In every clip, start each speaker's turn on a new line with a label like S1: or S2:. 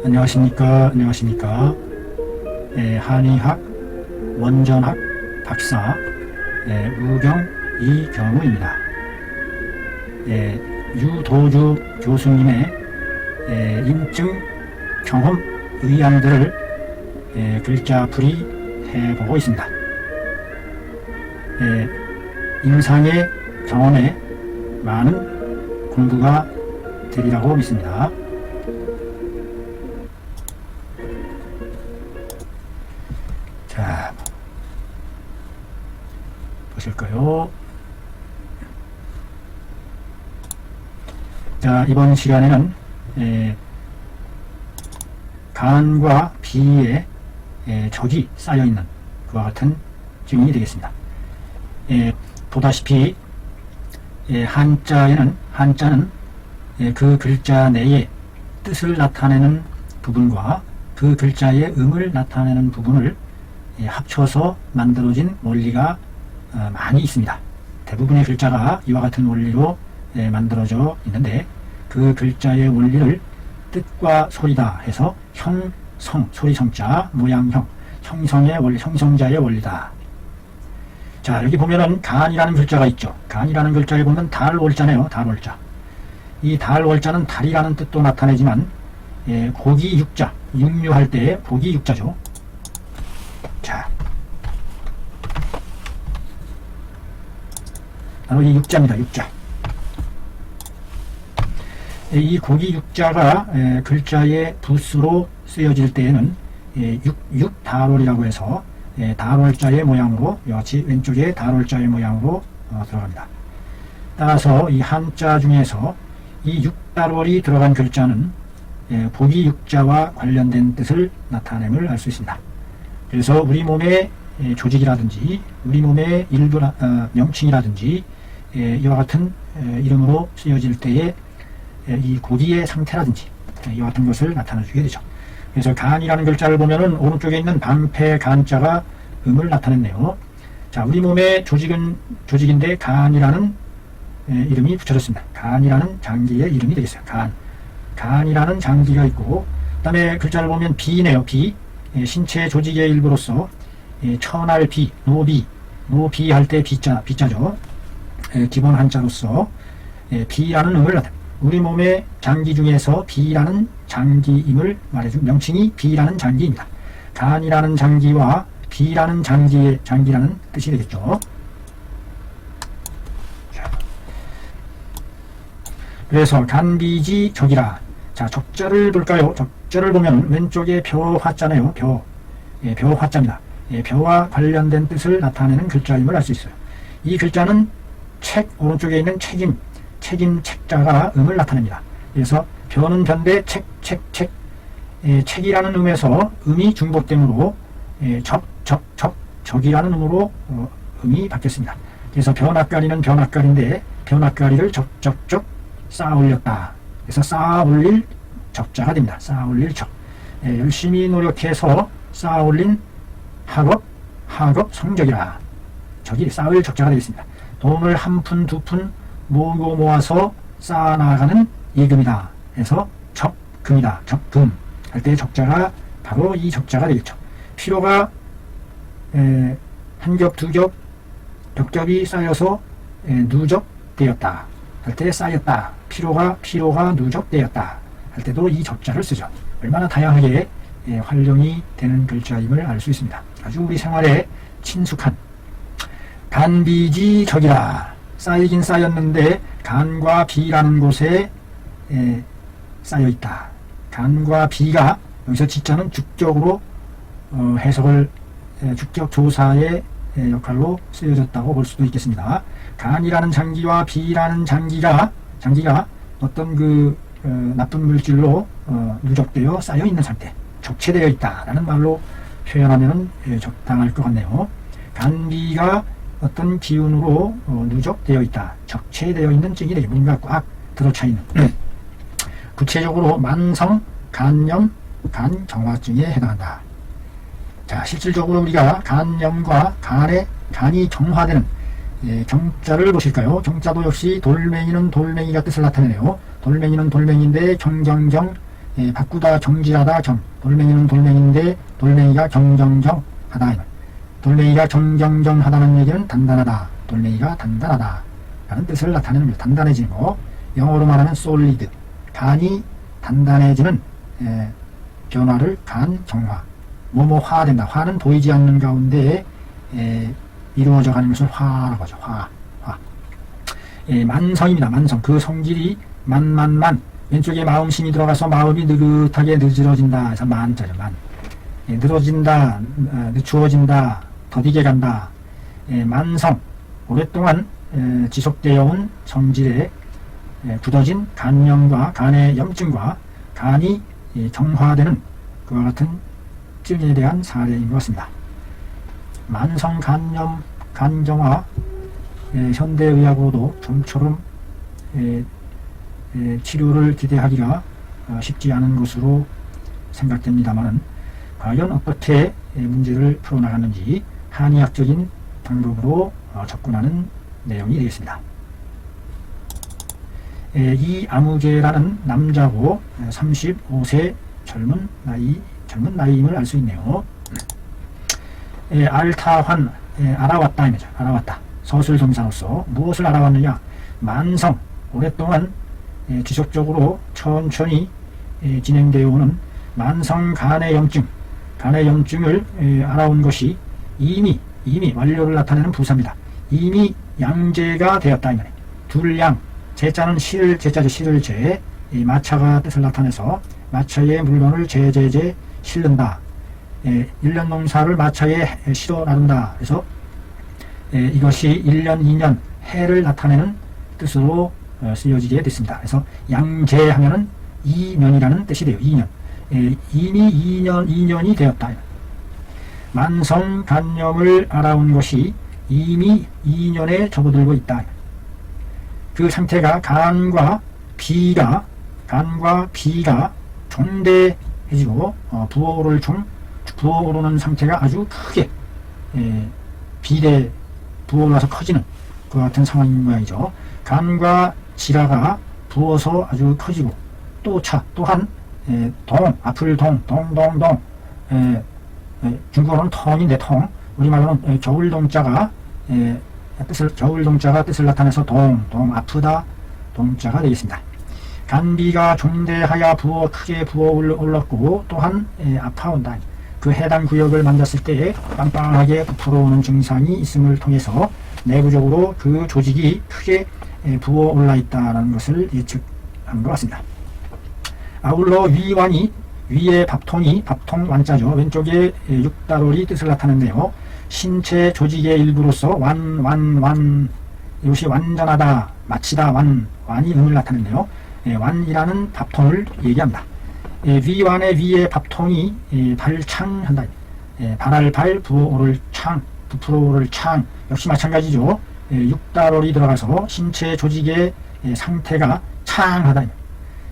S1: 안녕하십니까. 한의학 원전학 박사 우경 이경우입니다. 유도주 교수님의 인증 경험 의안들을 글자풀이 해보고 있습니다. 임상의 경험에 많은 공부가 되리라고 믿습니다. 자, 보실까요? 자, 이번 시간에는 간과 비에 적이 쌓여있는 그와 같은 증인이 되겠습니다. 보다시피 한자는 그 글자 내에 뜻을 나타내는 부분과 그 글자의 음을 나타내는 부분을 합쳐서 만들어진 원리가 많이 있습니다. 대부분의 글자가 이와 같은 원리로 만들어져 있는데, 그 글자의 원리를 뜻과 소리다 해서 형성, 소리 성자, 모양형, 형성의 원리, 형성자의 원리다. 자, 여기 보면은 간이라는 글자가 있죠. 간이라는 글자를 보면 달월자네요. 달월자. 이 달월자는 달이라는 뜻도 나타내지만 고기 육자, 육류할 때 고기 육자죠. 자, 바로 이 육자입니다. 육자. 이 고기 육자가 글자의 붓으로 쓰여질 때에는 육달월이라고 해서 달월자의 모양으로, 이같이 왼쪽에 달월자의 모양으로 들어갑니다. 따라서 이 한자 중에서 이 육달월이 들어간 글자는 고기 육자와 관련된 뜻을 나타냄을 알 수 있습니다. 그래서 우리 몸의 조직이라든지 우리 몸의 일부 명칭이라든지 이와 같은 이름으로 쓰여질 때에 이 고기의 상태라든지 이와 같은 것을 나타내주게 되죠. 그래서 간이라는 글자를 보면은 오른쪽에 있는 방패 간자가 음을 나타냈네요. 자, 우리 몸의 조직인데 간이라는 이름이 붙여졌습니다. 간이라는 장기의 이름이 되겠어요. 간이라는 장기가 있고, 그 다음에 글자를 보면 비네요. 비. 신체 조직의 일부로서 천알비, 노비 할 때 비자죠. 기본 한자로서 비라는 음을 나타냅니다. 우리 몸의 장기 중에서 비라는 장기임을 말해준 명칭이 비라는 장기입니다. 간이라는 장기와 비라는 장기라는 뜻이 되겠죠. 그래서 간비지 적이라. 자, 적자를 볼까요? 적자를 보면 왼쪽에 벼화자네요. 벼화자입니다. 벼와 관련된 뜻을 나타내는 글자임을 알 수 있어요. 이 글자는 오른쪽에 있는 책자가 음을 나타냅니다. 그래서 벼는 변대 책이라는 음에서 음이 중복되므로 적이라는 음으로 음이 바뀌었습니다. 그래서 벼낯가리는 벼낯가리인데 벼낯가리를 적적적 쌓아 올렸다. 그래서 쌓아 올릴 적자가 됩니다. 쌓아 올릴 적. 열심히 노력해서 쌓아 올린 학업 성적이라. 적이 쌓을 적자가 되겠습니다. 돈을 한 푼, 두 푼 모아서 쌓아나가는 예금이다. 그래서 적금이다. 적금 할 때 적자가 바로 이 적자가 되겠죠. 피로가 한 겹, 두 겹, 겹겹이 쌓여서 누적되었다 할 때 쌓였다. 피로가 누적되었다 할 때도 이 적자를 쓰죠. 얼마나 다양하게 활용이 되는 글자임을 알 수 있습니다. 아주 우리 생활에 친숙한 간비지 적이라. 쌓이긴 쌓였는데 간과 비라는 곳에 쌓여있다. 간과 비가, 여기서 지자는 주격으로 해석을 주격 조사의 역할로 쓰여졌다고 볼 수도 있겠습니다. 간이라는 장기와 비라는 장기가 어떤 나쁜 물질로 누적되어 쌓여있는 상태, 적체되어 있다라는 말로 표현하면 적당할 것 같네요. 간비가 어떤 기운으로 누적되어 있다, 적체되어 있는 증이 되게 뭔가 꽉 들어차 있는 구체적으로 만성 간염 간정화증에 해당한다. 자, 실질적으로 우리가 간염과 간이 정화되는 경자를 보실까요? 경자도 역시 돌멩이는 돌멩이가 뜻을 나타내네요. 돌멩이는 돌멩이인데 경경경 바꾸다 정질하다 정. 돌멩이는 돌멩이인데 돌멩이가 정정정하다. 돌멩이가 정정정하다는 얘기는 단단하다. 돌멩이가 단단하다 라는 뜻을 나타내는 겁니다. 단단해지는 거. 영어로 말하면 solid. 간이 단단해지는 변화를 간정화. 뭐뭐화된다. 화는 보이지 않는 가운데 이루어져 가는 것을 화라고 하죠. 화. 만성입니다. 만성. 그 성질이 만만만. 왼쪽에 마음심이 들어가서 마음이 느긋하게 느지러진다. 그래서 만자죠. 만. 늘어진다. 늦추어진다. 더디게 간다. 만성. 오랫동안 지속되어 온 성질에 굳어진 간염과 간의 염증과 간이 정화되는 그와 같은 증에 대한 사례인 것 같습니다. 만성 간염, 간정화, 현대의학으로도 좀처럼 치료를 기대하기가 쉽지 않은 것으로 생각됩니다만 과연 어떻게 문제를 풀어나가는지 한의학적인 방법으로 접근하는 내용이 되겠습니다. 이 아무개라는 남자고 35세 젊은 나이임을 알 수 있네요. 알타환, 알아왔다 이거죠. 알아왔다. 서술 동사로서 무엇을 알아왔느냐? 만성, 오랫동안 지속적으로 천천히 진행되어 오는 만성 간의 염증을 알아온 것이 이미 완료를 나타내는 부사입니다. 이미 양제가 되었다. 둘양, 제자는 제자죠. 실을 제, 마차가 뜻을 나타내서 마차에 물건을 제제제 실른다. 1년 농사를 마차에 실어 나른다. 그래서 이것이 1년, 2년, 해를 나타내는 뜻으로 쓰여지게 됐습니다. 그래서 양제하면은 2년이라는 뜻이 돼요. 2년. 이미 2년이 되었다. 만성 간염을 알아온 것이 이미 2년에 접어들고 있다. 그 상태가 간과 비가 종대해지고 부어오르는 상태가 아주 크게 부어올라서 커지는 그 같은 상황인 모양이죠. 간과 지라가 부어서 아주 커지고 또한 앞을 동동동 중국어로는 텅인데 텅, 우리말로는 겨울동자가 뜻을 나타내서 아프다 동자가 되겠습니다. 간비가 종대하여 크게 부어 올랐고 또한 아파온다. 그 해당 구역을 만졌을 때 빵빵하게 부풀어오는 증상이 있음을 통해서 내부적으로 그 조직이 크게 부어 올라 있다는 것을 예측한 것 같습니다. 아울러 위완이 위에 밥통 완자죠. 왼쪽에 육다롤이 뜻을 나타내는데요. 신체 조직의 일부로서 이것이 완전하다, 마치다, 완이 의미를 나타내는데요. 완이라는 밥통을 얘기합니다. 위완의 위에 밥통이 발창한다. 발할 부어오를 창, 부풀어 오를 창 역시 마찬가지죠. 육다롤이 들어가서 신체 조직의 상태가 창하다.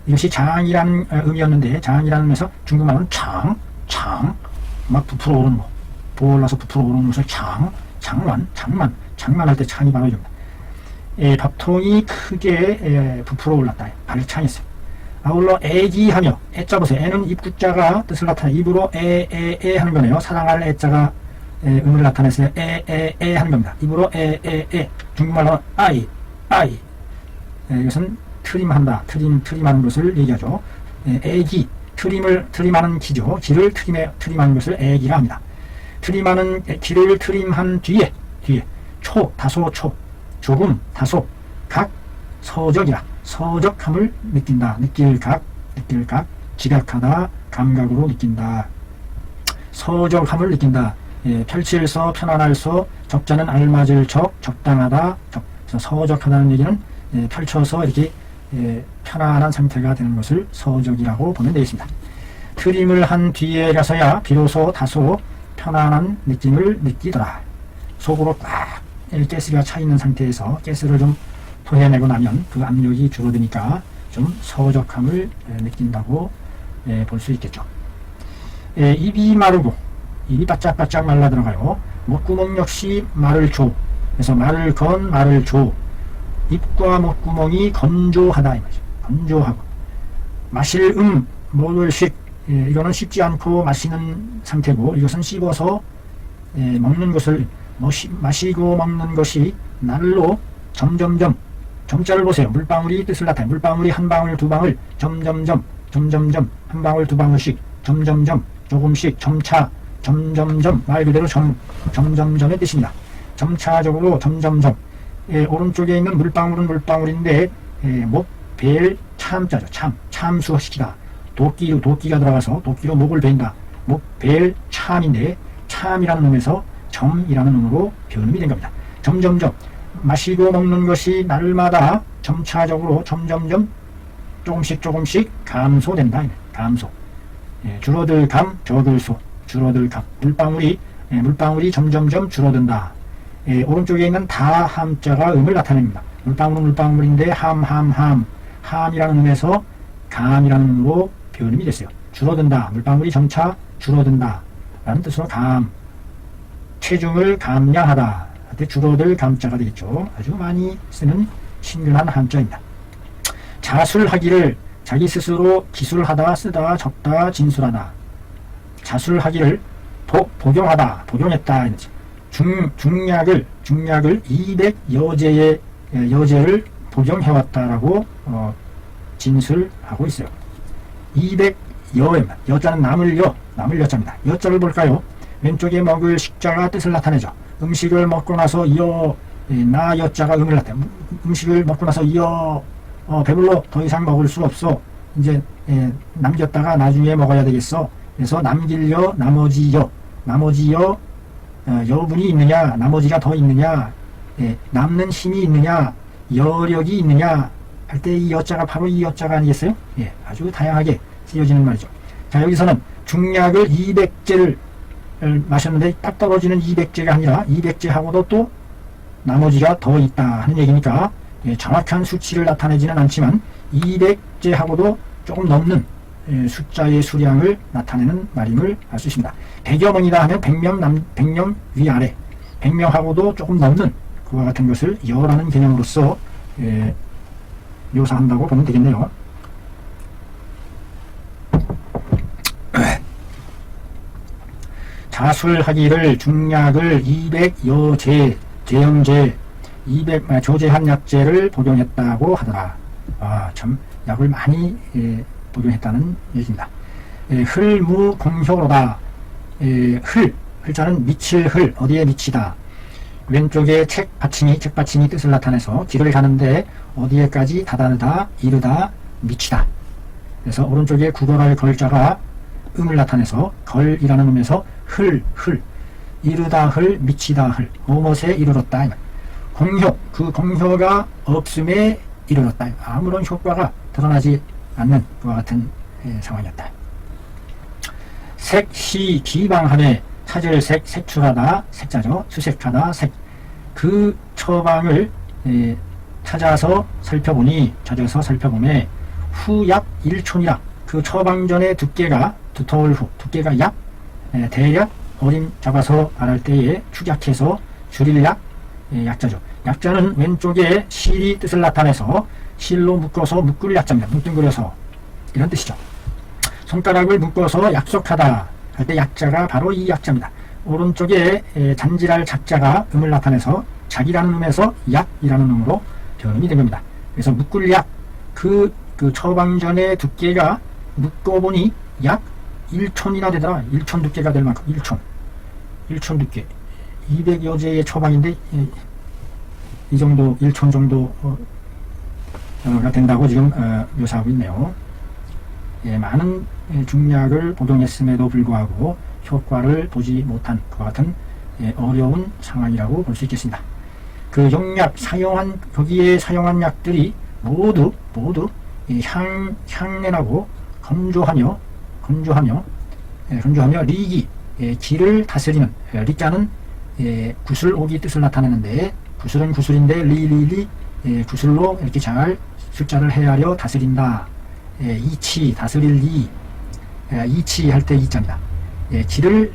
S1: 이것이 장이라는 의미였는데 장이라는 의미에서 중국말로는 막 부풀어 오르는 거, 부어올라서 부풀어 오르는 것을 장만할 때 창이 바로 이겁니다. 밥통이 크게 부풀어 올랐다. 발창했어요. 아울러 애기하며, 애자 보세요. 애는 입구자가 뜻을 나타내 입으로 에 하는 거네요. 사랑할 애자가 의미를 나타내서 에 하는 겁니다. 입으로 에 중국말로 아이 이것은 트림하는 것을 얘기하죠. 애기, 트림하는 기죠. 기를 트림하는 것을 애기라 합니다. 기를 트림한 뒤에 다소 조금 다소 각 서적이라 서적함을 느낀다. 느낄 각 지각하다 감각으로 느낀다. 서적함을 느낀다. 펼칠서 편안할서 적자는 알맞을 적당하다. 그래서 서적하다는 얘기는 펼쳐서 이렇게 편안한 상태가 되는 것을 서적이라고 보면 되겠습니다. 트림을 한 뒤에 가서야 비로소 다소 편안한 느낌을 느끼더라. 속으로 꽉 가스가 차 있는 상태에서 가스를 좀 토해내고 나면 그 압력이 줄어드니까 좀 서적함을 느낀다고 볼 수 있겠죠. 입이 마르고 입이 바짝바짝 말라 들어가요. 목구멍 역시 말을 줘. 그래서 말을 줘. 입과 목구멍이 건조하다 이 말이죠. 건조하고 마실 먹을식, 이거는 씹지 않고 마시는 상태고, 이것은 씹어서 먹는 것을 마시고 먹는 것이 날로 점점점, 점자를 보세요. 물방울이 뜻을 나타내. 물방울이 한 방울 두 방울, 점점점, 점점점, 한 방울 두 방울씩, 점점점, 조금씩, 점차, 점점점, 말 그대로 점점점의 뜻입니다. 점차적으로 점점점. 오른쪽에 있는 물방울은 물방울인데 목벨 참자죠. 참수시키다. 도끼가 들어가서 도끼로 목을 벤다. 목벨 참인데 참이라는 놈에서 점이라는 놈으로 변음이 된 겁니다. 점점점 마시고 먹는 것이 날마다 점차적으로 점점점 조금씩 감소된다. 감소. 줄어들 감, 적을 소. 줄어들 감. 물방울이 점점점 줄어든다. 오른쪽에 있는 다 함자가 음을 나타냅니다. 물방울인데 함이라는 음에서 감이라는 음으로 변음이 됐어요. 줄어든다. 물방울이 점차 줄어든다. 라는 뜻으로 감. 체중을 감량하다. 한테 줄어들 감자가 되겠죠. 아주 많이 쓰는 신근한 함자입니다. 자술하기를 자기 스스로 기술하다, 쓰다, 적다, 진술하다. 자술하기를 복용하다, 복용했다. 중약을 200여제의 여제를 복용해왔다라고 진술하고 있어요. 200여입니다. 여자는 남을 여자입니다. 여자를 볼까요? 왼쪽에 먹을 식자가 뜻을 나타내죠. 음식을 먹고 나서 나 여자가 음을 나타내. 음식을 먹고 나서 배불러 더 이상 먹을 수 없어. 이제 남겼다가 나중에 먹어야 되겠어. 그래서 남길려 나머지여 여분이 있느냐, 나머지가 더 있느냐, 남는 힘이 있느냐, 여력이 있느냐 할 때 이 여자가 바로 이 여자가 아니겠어요? 아주 다양하게 쓰여지는 말이죠. 자, 여기서는 중약을 200제를 마셨는데 딱 떨어지는 200제가 아니라 200제하고도 또 나머지가 더 있다 하는 얘기니까 정확한 수치를 나타내지는 않지만 200제하고도 조금 넘는 숫자의 수량을 나타내는 말임을 알 수 있습니다. 100여 명이다 하면 100명 위아래 100명하고도 조금 넘는 그와 같은 것을 여라는 개념으로서 묘사한다고 보면 되겠네요. 자술하기를 중약을 200여제 제형제 200 조제한 약제를 복용했다고 하더라. 참 약을 많이 복용했다는 얘기입니다. 흘무공효로다. 흘자는 미칠 흘, 어디에 미치다. 왼쪽에 책받침이 뜻을 나타내서 길을 가는데 어디에까지 다다르다, 이르다, 미치다. 그래서 오른쪽에 구걸할 걸자가 음을 나타내서 걸이라는 음에서 이르다 흘, 미치다 흘, 무엇에 이르렀다. 공효, 그 공효가 없음에 이르렀다. 아무런 효과가 드러나지 않는 그와 같은 상황이었다. 색시 기방함에 찾을 색출하다, 색자죠. 수색하다, 그 처방을 찾아서 살펴보니 후약 1촌이라 그 처방전의 두께가 두터울 후 두께가 약 대략 어림 잡아서 말할 때에 축약해서 줄일 약자죠. 약자는 왼쪽에 실이 뜻을 나타내서 실로 묶어서 묶을 약자입니다. 뭉뚱그려서 이런 뜻이죠. 손가락을 묶어서 약속하다 할 때 약자가 바로 이 약자입니다. 오른쪽에 잔질할 작자가 음을 나타내서 작이라는 음에서 약이라는 음으로 변음이 된 겁니다. 그래서 묶을 약, 그 처방전의 두께가 묶어보니 약 1촌이나 되더라. 1촌 두께가 될 만큼 1촌 두께 200여제의 처방인데 이 정도 1촌 정도가 된다고 지금 묘사하고 있네요. 많은 중약을 복용했음에도 불구하고 효과를 보지 못한 그와 같은 어려운 상황이라고 볼 수 있겠습니다. 그 용약 거기에 사용한 약들이 모두 향내나고 건조하며 리기 기를 다스리는 리자는 구슬오기 뜻을 나타내는데 구슬은 구슬인데 리리리 구슬로 이렇게 잘 숫자를 헤아려 다스린다. 이치 다스릴 이치 할 때 이자입니다. 기를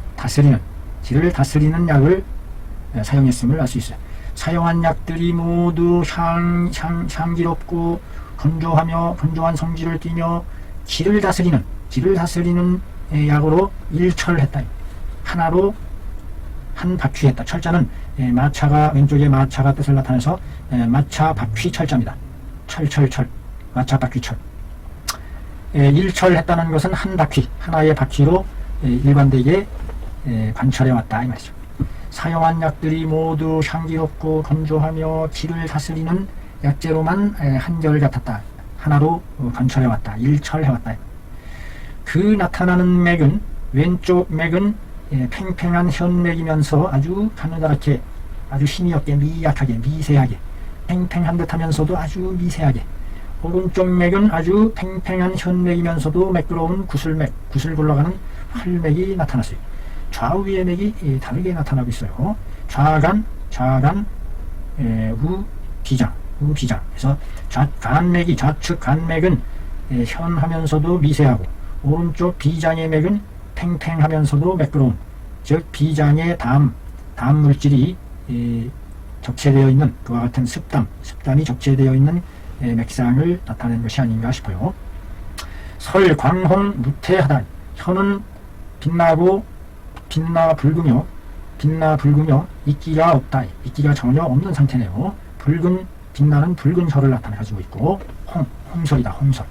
S1: 다스리는 약을 사용했음을 알 수 있어요. 사용한 약들이 모두 향기롭고 건조한 성질을 띠며 기를 다스리는 질을 다스리는 약으로 일철했다. 하나로 한 바퀴했다. 철자는 마차가 왼쪽에 마차가 뜻을 나타내서 마차 바퀴 철자입니다. 철철철 마차 바퀴 철. 일철했다는 것은 한 바퀴 하나의 바퀴로 일관되게 관철해 왔다 이 말이죠. 사용한 약들이 모두 향기롭고 건조하며 질을 다스리는 약재로만 한결같았다. 하나로 관철해 왔다. 일철해 왔다. 그 나타나는 맥은 왼쪽 맥은 팽팽한 현맥이면서 아주 가느다랗게 아주 힘이 없게 미약하게 미세하게 팽팽한 듯 하면서도 아주 미세하게 오른쪽 맥은 아주 팽팽한 현맥이면서도 매끄러운 구슬맥 구슬 굴러가는 활맥이 나타났어요. 좌우의 맥이 다르게 나타나고 있어요. 좌간 우비장 그래서 간맥이 좌측 간맥은 현하면서도 미세하고 오른쪽 비장의 맥은 팽팽하면서도 매끄러운 즉 비장의 담 물질이 적체되어 있는 그와 같은 습담이 적체되어 있는 맥상을 나타내는 것이 아닌가 싶어요. 설 광홍 무태하다. 현은 빛나 붉으며 이끼가 없다. 이끼가 전혀 없는 상태네요. 빛나는 붉은 혈을 나타내 가지고 있고 홍설이다. 홍설.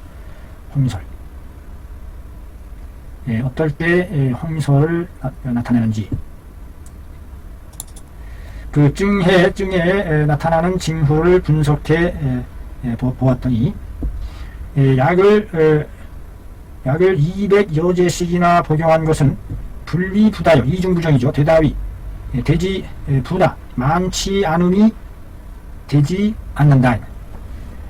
S1: 어떨 때 홍설을 나타내는지 그 증에 나타나는 징후를 분석해 보았더니 약을 200여제씩이나 복용한 것은 불위부다요. 이중부정이죠. 대다위 되지 부다 많지 않음이 되지 않는다.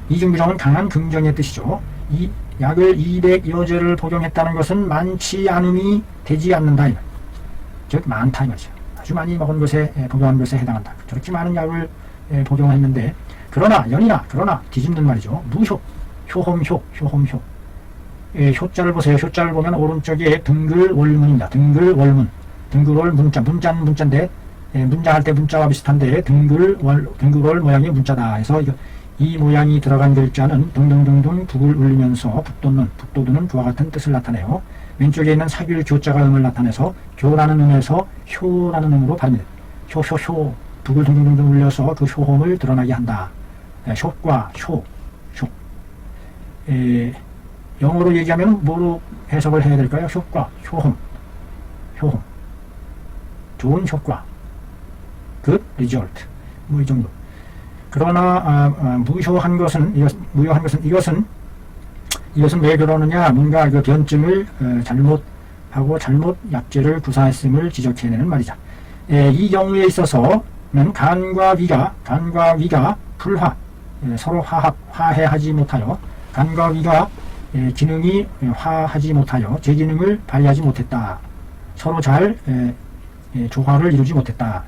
S1: 이중부정은 강한 긍정의 뜻이죠. 이 약을 200여제를 복용했다는 것은 많지 않음이 되지 않는다. 즉 많다 이 말이죠. 아주 많이 먹은 것에 복용한 것에 해당한다. 저렇게 많은 약을 복용했는데 그러나 뒤집는 말이죠. 무효 효험효 효자를 보세요. 효자를 보면 오른쪽에 등글월문입니다. 등글월 문자는 문자인데 문자할 때 문자와 비슷한데 등글월 모양의 문자다 해서 이 모양이 들어간 글자는 등등등등 북을 울리면서 북돋는 그와 같은 뜻을 나타내요. 왼쪽에 있는 사귤 교자가 음을 나타내서 교라는 음에서 효라는 음으로 발음됩니다. 효 북을 등등등등 울려서 그 효험을 드러나게 한다. 효과 효 영어로 얘기하면 뭐로 해석을 해야 될까요? 효과 효험 좋은 효과 good result 뭐 이 정도. 그러나 무효한 것은 이것은 왜 그러느냐, 뭔가 그 변증을 잘못 약재를 구사했음을 지적해내는 말이죠. 이 경우에 있어서는 간과 위가 불화, 서로 화해하지 못하여 간과 위가 기능이 화하지 못하여 제 기능을 발휘하지 못했다. 서로 잘 조화를 이루지 못했다.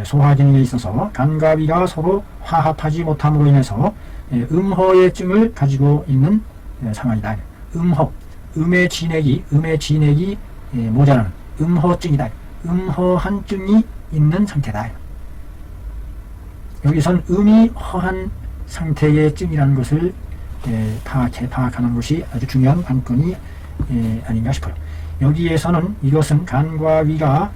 S1: 소화 기능에 있어서 간과 위가 서로 화합하지 못함으로 인해서 음허의 증을 가지고 있는 상황이다. 음의 진액이 모자라는 음허증이다. 음허한 증이 있는 상태다. 여기선 음이 허한 상태의 증이라는 것을 파악하는 것이 아주 중요한 관건이 아닌가 싶어요. 여기에서는 이것은 간과 위가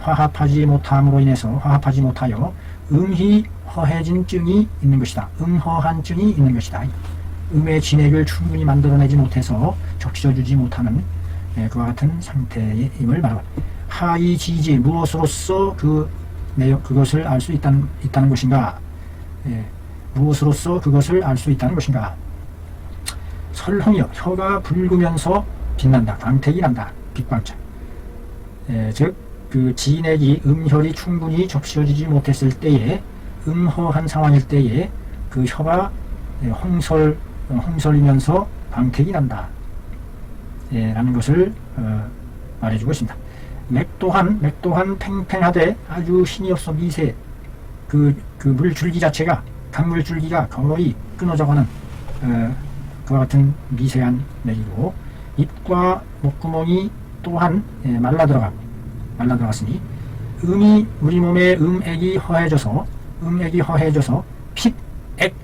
S1: 화합하지 못하여 음히 허해진 증이 있는 것이다. 음허한 증이 있는 것이다. 음의 진액을 충분히 만들어내지 못해서 적셔주지 못하는 그와 같은 상태임을 말합니다. 하이지지 무엇으로서 그것을 알 수 있다는 것인가? 무엇으로서 그것을 알 수 있다는 것인가? 설홍이여 혀가 붉으면서 빛난다. 광택이 난다. 빛광자. 즉 그 진액이 음혈이 충분히 적셔지지 못했을 때에 음허한 상황일 때에 그 혀가 홍설이면서 광택이 난다. 라는 것을 말해주고 있습니다. 맥 또한 팽팽하되 아주 힘이 없어 미세. 그 물줄기 자체가 강물줄기가 거의 끊어져가는 그와 같은 미세한 맥이고, 입과 목구멍이 또한 말라들어갔으니 우리 몸의 음액이 허해져서 핏, 액,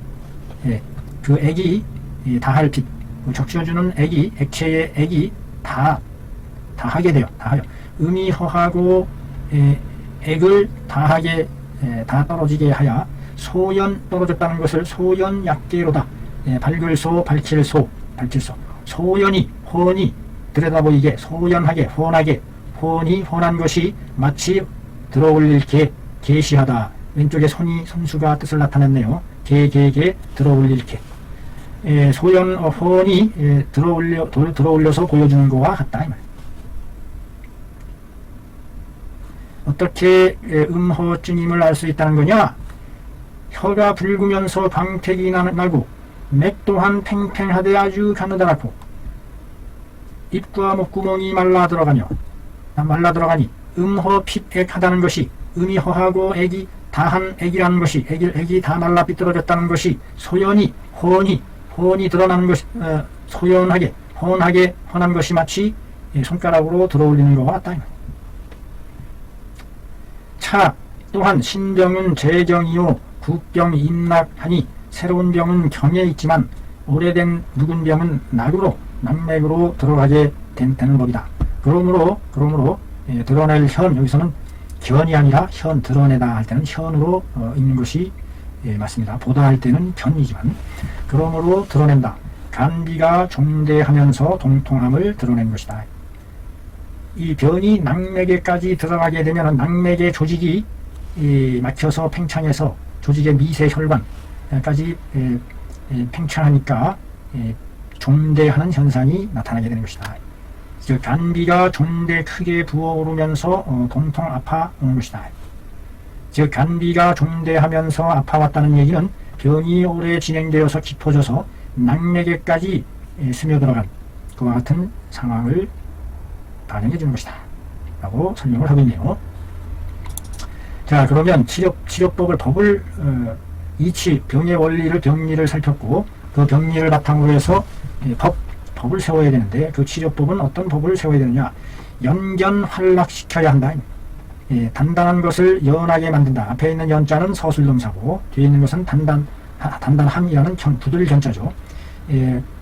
S1: 그 액이 다할 핏, 적셔주는 액체의 액이 다하게 돼요. 다하여. 음이 허하고 액을 다하게 다 떨어지게 하여 소연 떨어졌다는 것을 소연약계로다. 밝을소 밝힐소 소연이 훤히 들여다보이게 소연하게 훤하게 훤히 훤한 것이 마치 들어올릴 게 계시하다. 왼쪽에 손이 손수가 뜻을 나타냈네요. 게 들어올릴 게 소연 훤히 들어올려서 보여주는 것과 같다. 어떻게 음허증임을 알 수 있다는 거냐? 혀가 붉으면서 광택이 나고 맥 또한 팽팽하되 아주 가느다랗고 입과 목구멍이 말라 들어가니 음허핍액하다는 것이 음이 허하고 액이 다한 액이라는 것이 액이 다 말라 삐뚤어졌다는 것이 소연이 훤히 드러나는 것이 소연하게 훤하게 훤한 것이 마치 손가락으로 들어올리는 것과 같다. 차 또한 신병은 재정이요 국병 임낙하니 새로운 병은 경에 있지만 오래된 묵은 병은 낙맥으로 들어가게 되는 법이다. 그러므로 드러낼 현, 여기서는 견이 아니라 현, 드러내다 할 때는 현으로 읽는 것이 맞습니다. 보다 할 때는 견이지만 그러므로 드러낸다. 간비가 종대하면서 동통함을 드러낸 것이다. 이 변이 낙맥에까지 들어가게 되면 낙맥의 조직이 막혀서 팽창해서 조직의 미세 혈관까지 팽창하니까 종대하는 현상이 나타나게 되는 것이다. 즉 간비가 종대 크게 부어오르면서 동통 아파오는 것이다. 즉 간비가 종대하면서 아파왔다는 얘기는 병이 오래 진행되어서 깊어져서 낙맥에까지 스며들어간 그와 같은 상황을 반영해 주는 것이다 라고 설명을 하고 있네요. 자, 그러면 법을 이치, 병의 원리를 병리를 살폈고 그 병리를 바탕으로 해서 법을 세워야 되는데 그 치료법은 어떤 법을 세워야 되느냐? 연견활락시켜야 한다. 단단한 것을 연하게 만든다. 앞에 있는 연자는 서술동사고 뒤에 있는 것은 단단함이라는 굳을 견자죠.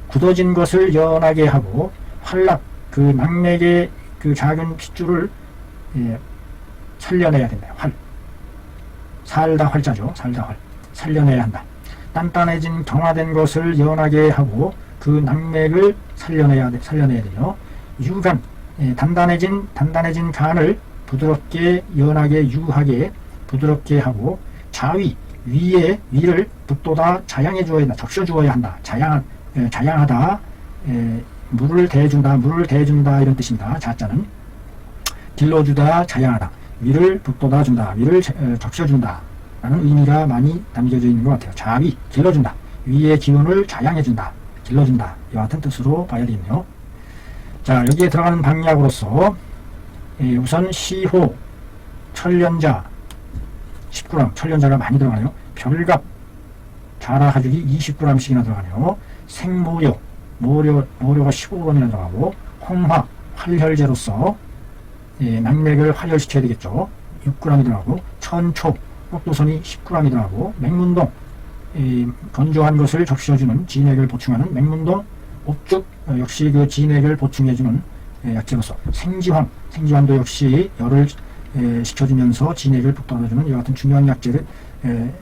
S1: 굳어진 것을 연하게 하고 활락, 그 낙맥의 그 작은 핏줄을 살려내야 된다. 살다 활자죠. 살려내야 한다. 단단해진 경화된 것을 연하게 하고 그 낙맥을 살려내야 되죠. 유간, 단단해진 간을 부드럽게 연하게 유하게 부드럽게 하고 자위, 위를 붓도다 자양해 주어야 한다. 적셔 주어야 한다. 자양하다. 물을 대준다 이런 뜻입니다. 자자는 길러주다, 자양하다. 위를 붓도다 준다. 위를 적셔준다 라는 의미가 많이 담겨져 있는 것 같아요. 자위, 길러준다. 위의 기운을 자양해준다. 길러준다. 이와 같은 뜻으로 봐야 되겠네요. 자, 여기에 들어가는 방약으로서 우선 시호, 천련자 10g, 천련자가 많이 들어가네요. 별갑, 자라 가죽이 20g씩이나 들어가네요. 생모료, 모료가 15g이나 들어가고 홍화, 활혈제로서 낙맥을 활혈시켜야 되겠죠. 6g이 들어가고 천초, 꼭도선이 10g이 들어가고 맹문동, 건조한 것을 적셔주는 진액을 보충하는 맹문동, 옥죽 역시 그 진액을 보충해주는 약재로서 생지황도 역시 열을 식혀주면서 진액을 북돋아주는 이와 같은 중요한 약재를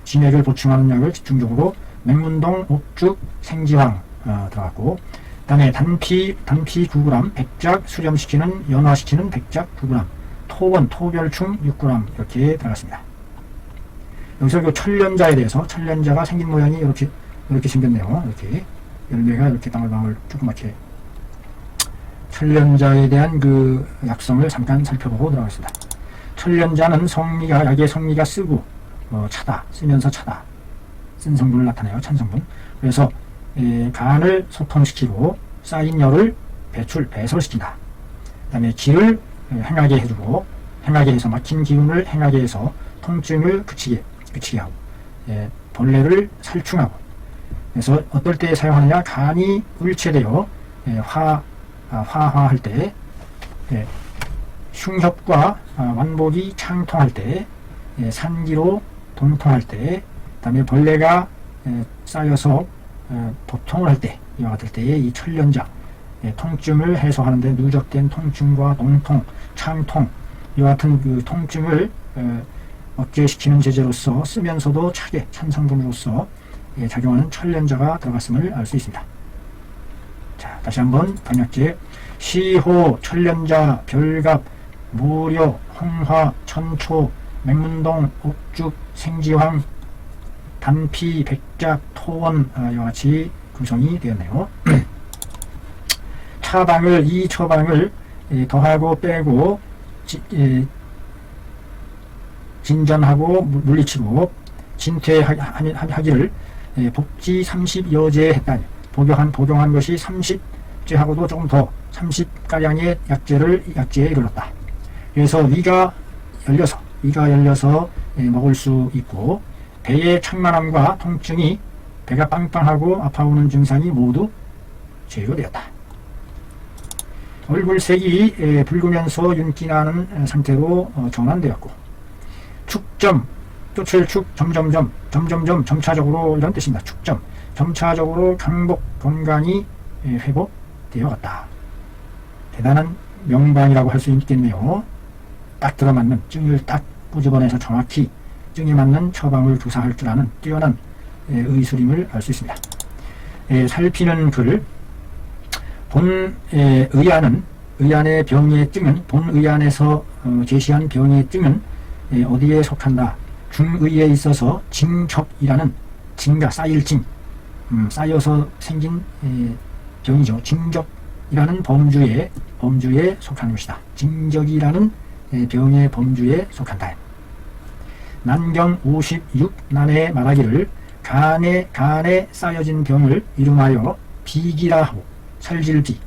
S1: 진액을 보충하는 약을 집중적으로 맹문동, 옥죽, 생지황 들어갔고 그 다음에 단피 9g, 백작 수렴시키는 연화시키는 백작 9g, 토원, 토별충 6g 이렇게 들어갔습니다. 여기서 그 천련자에 대해서 천련자가 생긴 모양이 이렇게 생겼네요. 이렇게 열매가 이렇게 방울방울 조그맣게 천련자에 대한 그 약성을 잠깐 살펴보고 들어가겠습니다. 천련자는 약의 성미가 쓰고 쓰면서 차다 쓴 성분을 나타내요. 찬성분. 그래서 간을 소통시키고 쌓인 열을 배설시킨다. 그 다음에 기를 행하게 해주고 행하게 해서 막힌 기운을 행하게 해서 통증을 그치게 하고 벌레를 살충하고 그래서 어떨 때 사용하느냐? 간이 울체되어 화화할 때 흉협과 완복이 창통할 때 산기로 동통할 때 그 다음에 벌레가 쌓여서 도통을 할 때 이와 같을 때에 이 천련자 통증을 해소하는데 누적된 통증과 농통, 창통 이와 같은 그 통증을 억제시키는 제제로서 쓰면서도 차게 찬성금으로서 작용하는 천련자가 들어갔음을 알 수 있습니다. 자, 다시 한번 번역제 시호, 천련자, 별갑, 무료, 홍화, 천초, 맹문동, 옥죽, 생지황, 단피, 백작, 토원 이와 같이 구성이 되었네요. 이 처방을 더하고 빼고 진전하고 물리치고 진퇴하기를 복지 30여제 했다니 복용한 것이 30제하고도 조금 더 30가량의 약제에 이르렀다. 그래서 위가 열려서 먹을 수 있고 배의 창만함과 통증이 배가 빵빵하고 아파오는 증상이 모두 제거되었다. 얼굴색이 붉으면서 윤기 나는 상태로 전환되었고 축점, 쫓을 축, 점점점, 점차적으로 이런 뜻입니다. 축점, 점차적으로 강복, 건강이 회복되어 갔다. 대단한 명방이라고 할 수 있겠네요. 딱 들어맞는 증을 딱 꼬집어내서 정확히 증에 맞는 처방을 주사할 줄 아는 뛰어난 의술임을 알 수 있습니다. 살피는 글 의안의 병의 증은 본의안에서 제시한 병의 증은 어디에 속한다. 중의에 있어서 징적이라는 징가 쌓일 징 쌓여서 생긴 병이죠. 징적이라는 범주에 속하는 것이다. 징적이라는 병의 범주에 속한다. 난경 56난에 말하기를 간에 쌓여진 병을 이름하여 비기라 하고 살질비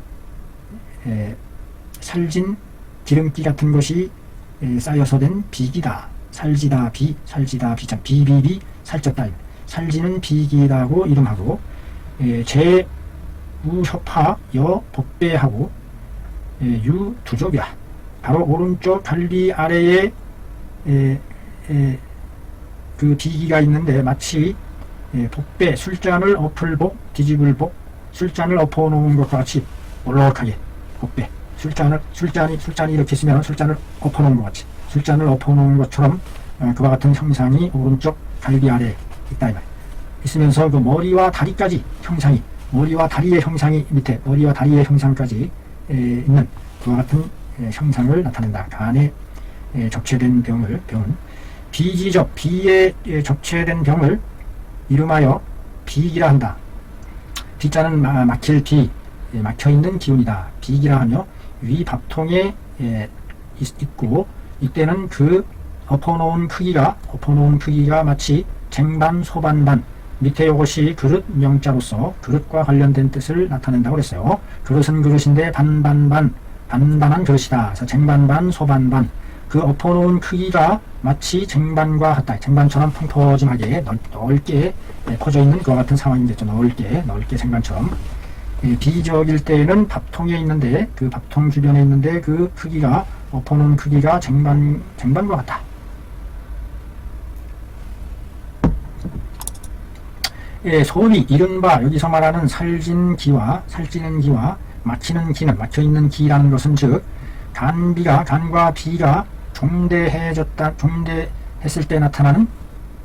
S1: 살진 기름기 같은 것이 쌓여서 된 비기다. 살지다 참 비비비 살쪘다. 살지는 비기다고 이름하고 제우협하 여 복배하고 유두족이라. 바로 오른쪽 갈비 아래에 그 비기가 있는데 마치 복배 술잔을 엎을복 뒤집을복 술잔을 엎어놓은 것과 같이 올라가게 복배 술잔이 이렇게 있으면 술잔을 엎어놓은 것 같이 술잔을 엎어놓은 것처럼 그와 같은 형상이 오른쪽 갈비 아래에 있다 이 말. 있으면서 그 머리와 다리까지 형상이 머리와 다리의 형상이 밑에 머리와 다리의 형상까지 있는 그와 같은 형상을 나타낸다. 간에 적체된 병은 비지적 비에 적체된 병을 이름하여 비기라 한다. 비자는 막힐 비 막혀있는 기운이다. 비기라 하며 위 밥통에 있고 이때는 그 엎어놓은 크기가 마치 쟁반 소반반 밑에 이것이 그릇 명자로서 그릇과 관련된 뜻을 나타낸다고 그랬어요. 그릇은 그릇인데 반반한 그릇이다. 그래서 쟁반반 소반반 그 엎어놓은 크기가 마치 쟁반과 같다. 쟁반처럼 펑퍼짐하게 넓게 퍼져 있는 그와 같은 상황이겠죠. 넓게 쟁반처럼. 비적일 때에는 밥통에 있는데 그 밥통 주변에 있는데 그 크기가 엎어놓은 크기가 쟁반과 같다. 소위 이른바 여기서 말하는 살찌는 기와 막히는 기는 막혀있는 기라는 것은 즉 간과 비가 종대했을 때 나타나는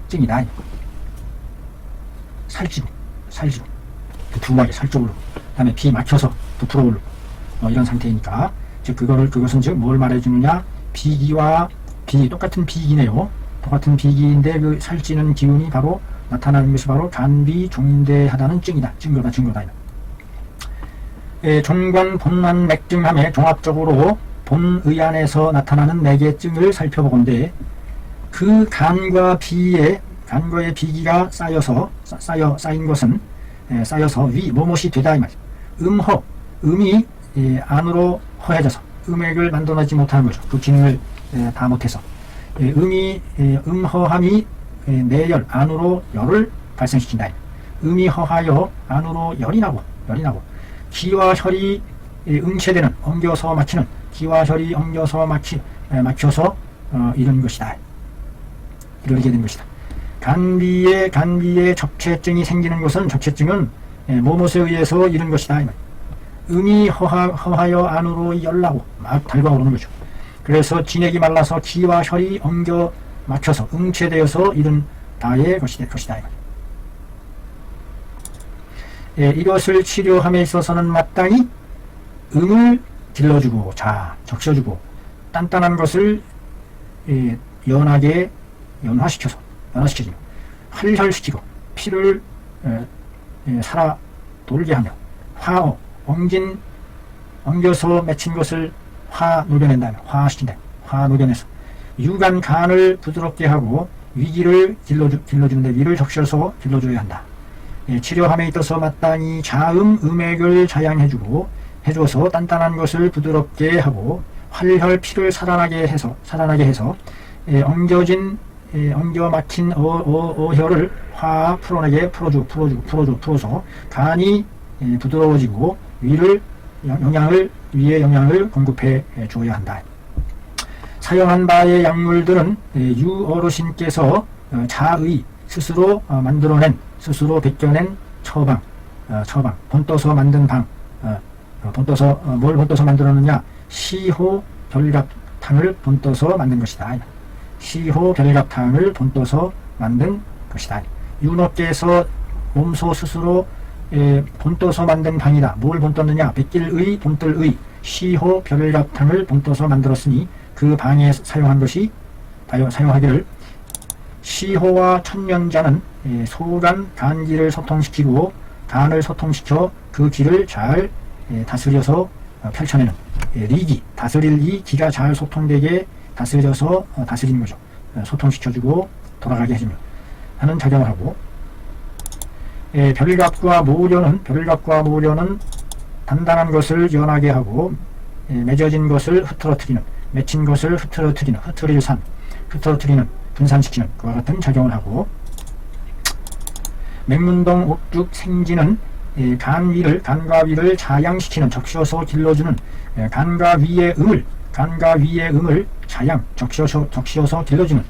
S1: 증이다. 살찌고 두 마리 살쪽으로 그 다음에 비 막혀서 부풀어 오르고 이런 상태이니까 즉 그것은 즉 뭘 말해주느냐 비기와 비 똑같은 비기네요. 똑같은 비기인데 그 살찌는 기운이 바로 나타나는 것이 바로 간비 종대하다는 증거다. 종관 본만 맥증함에 종합적으로 본의안에서 나타나는 맥의 증을 살펴보건대 그 간과의 비기가 쌓인 것은 쌓여서 위 뭐뭇이 되다 이 말이죠. 음이 안으로 허해져서 음액을 만들어내지 못하는 거죠. 그 기능을 다 못해서 음허함이 내열 안으로 열을 발생시킨다. 음이 허하여 안으로 열이 나고 기와 혈이 응체되는 엉겨서 막히는 기와 혈이 엉겨서 막혀서 이런 것이다. 이르게 된 것이다. 간비에 적체증이 생기는 것은 적체증은 뭐뭇에 의해서 이런 것이다. 음이 허하여 안으로 열나고 막 달궈오르는 거죠. 그래서 진액이 말라서 기와 혈이 엉겨 막혀서 응체되어서 이른 다의 것이다. 이것을 치료함에 있어서는 마땅히 음을 길러주고 적셔주고 단단한 것을 연하게 연화시키고 활혈시키고 피를 살아 돌게 하며 엉겨서 맺힌 것을 녹여내서 유관 간을 부드럽게 하고 위기를 길러주는데 위를 적셔서 길러줘야 한다. 치료함에 있어서 마땅히 음액을 해주어서 단단한 것을 부드럽게 하고 활혈 피를 살아나게 해서 엉겨 막힌 어혈을 풀어서 간이 부드러워지고 위에 영양을 공급해 주어야 한다. 사용한 바의 약물들은 유어르신께서 자의 스스로 벗겨낸 처방, 본떠서 만든 뭘 본떠서 만들었느냐? 시호 별갑탕을 본떠서 만든 것이다. 윤호께서 몸소 스스로 본떠서 만든 방이다. 뭘 본떠느냐? 백길의 본뜰의 시호 별갑탕을 본떠서 만들었으니 그 방에 사용하기를 시호와 천년자는 소간 간기를 간을 소통시켜 그 기를 잘 다스려서 펼쳐내는 다스릴 이 기가 잘 소통되게 다스리는 거죠. 소통시켜주고 돌아가게 해주며 하는 작용을 하고, 별갑과 모련은 단단한 것을 연하게 하고 맺어진 것을 맺힌 것을 분산시키는 그와 같은 작용을 하고, 맹문동 옥죽 생지는 간과 위를 자양시키는 적셔서 길러주는 간과 위의 음을 적셔서 길러주는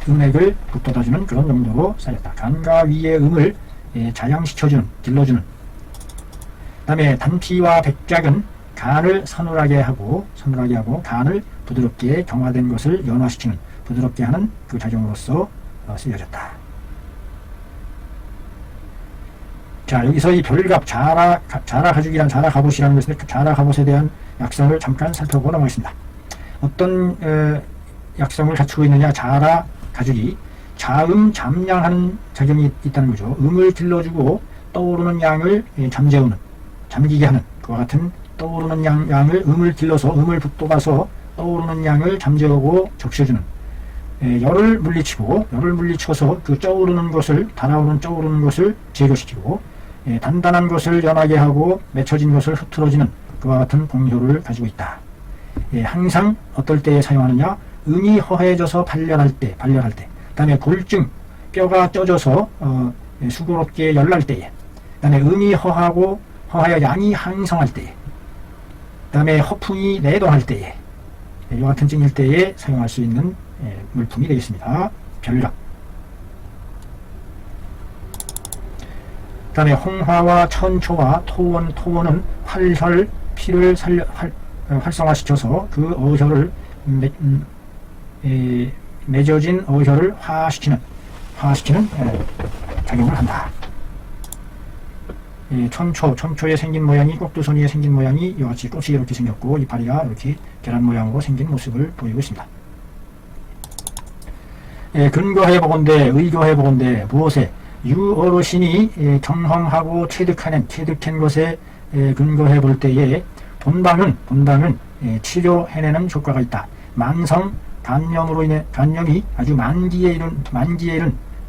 S1: 음액을 북돋아주는 그런 용도로 쓰였다. 간과 위의 음을 자양시켜주는 길러주는. 그 다음에 단피와 백작은 간을 서늘하게 하고 간을 부드럽게 경화된 것을 연화시키는 부드럽게 하는 그 작용으로서 쓰여졌다. 자, 여기서 이 별갑 자라 가죽이란 자라 갑옷이라는 것인데, 자라 갑옷에 대한 약성을 잠깐 살펴보고 넘어가겠습니다. 어떤 약성을 갖추고 있느냐? 자라 가죽이 잠량하는 작용이 있다는 거죠. 음을 길러주고 떠오르는 양을 잠기게 하는 그와 같은 떠오르는 양을 음을 길러서 음을 북돋아서 떠오르는 양을 잠재우고 적셔주는, 열을 물리치고서 그 달아오르는 쪄오르는 것을 제거시키고, 단단한 것을 연하게 하고 맺혀진 것을 흐트러지는 그와 같은功효를 가지고 있다. 항상 어떨 때에 사용하느냐? 음이 허해져서 발열할 때, 그 다음에 골증, 뼈가 쪄져서 수고롭게 열날 때에, 그 다음에 음이 허하여 양이 항성할 때에, 그 다음에 허풍이 내도할 때에, 이와 같은 증일 때에 사용할 수 있는 물품이 되겠습니다. 별갑. 그 다음에 홍화와 천초와 토원은 활혈, 피를 활성화시켜서 그 어혈을 맺어진 어혈을 화시키는 작용을 한다. 천초에 생긴 모양이, 꼭두선이에 생긴 모양이 이같이 꽃이 이렇게 생겼고 이파리가 이렇게 계란 모양으로 생긴 모습을 보이고 있습니다. 근거해 보건대 무엇에? 유어르신이 경험하고 체득한 것에 근거해 볼 때에 본방은 치료해내는 효과가 있다. 만성 간염이 아주 만기에 이른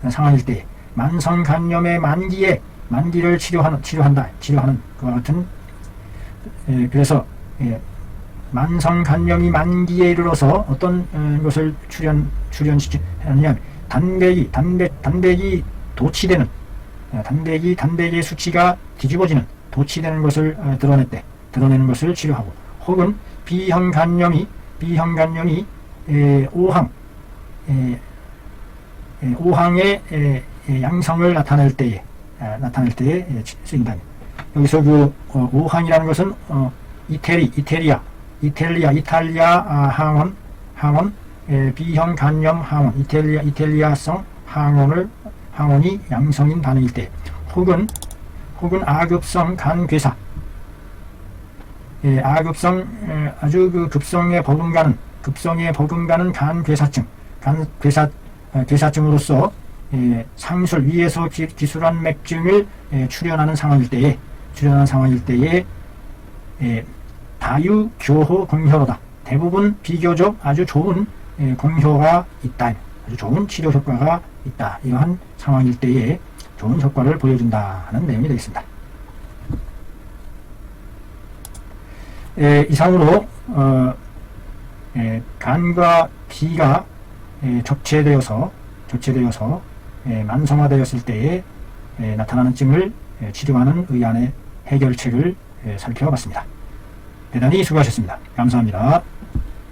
S1: 상황일 때, 만성 간염의 만기를 치료하는 그와 같은, 그래서 만성 간염이 만기에 이르러서 어떤 것을 출현시키느냐? 단백이 도치되는, 단백의 수치가 뒤집어지는, 도치되는 것을 드러내는 것을 치료하고, 혹은 비형 간염이 오항의 양성을 나타낼 때에 쓰인다. 여기서 그 우한이라는 것은 이탈리아 항원, B형 간염 항원, 이탈리아성 항원이 양성인 반응일 때, 혹은 아급성 간괴사, 아급성 아주 그 급성에 버금가는 간괴사증, 괴사증으로서 상술 위에서 기술한 맥증을 출현하는 상황일 때에 다유교호 공효로다. 대부분 비교적 아주 좋은 공효가 있다. 아주 좋은 치료 효과가 있다. 이러한 상황일 때에 좋은 효과를 보여준다는 내용이 되겠습니다. 이상으로 간과 비가 적체되어서 만성화되었을 때에 나타나는 증을 치료하는 의안의 해결책을 살펴봤습니다. 대단히 수고하셨습니다. 감사합니다.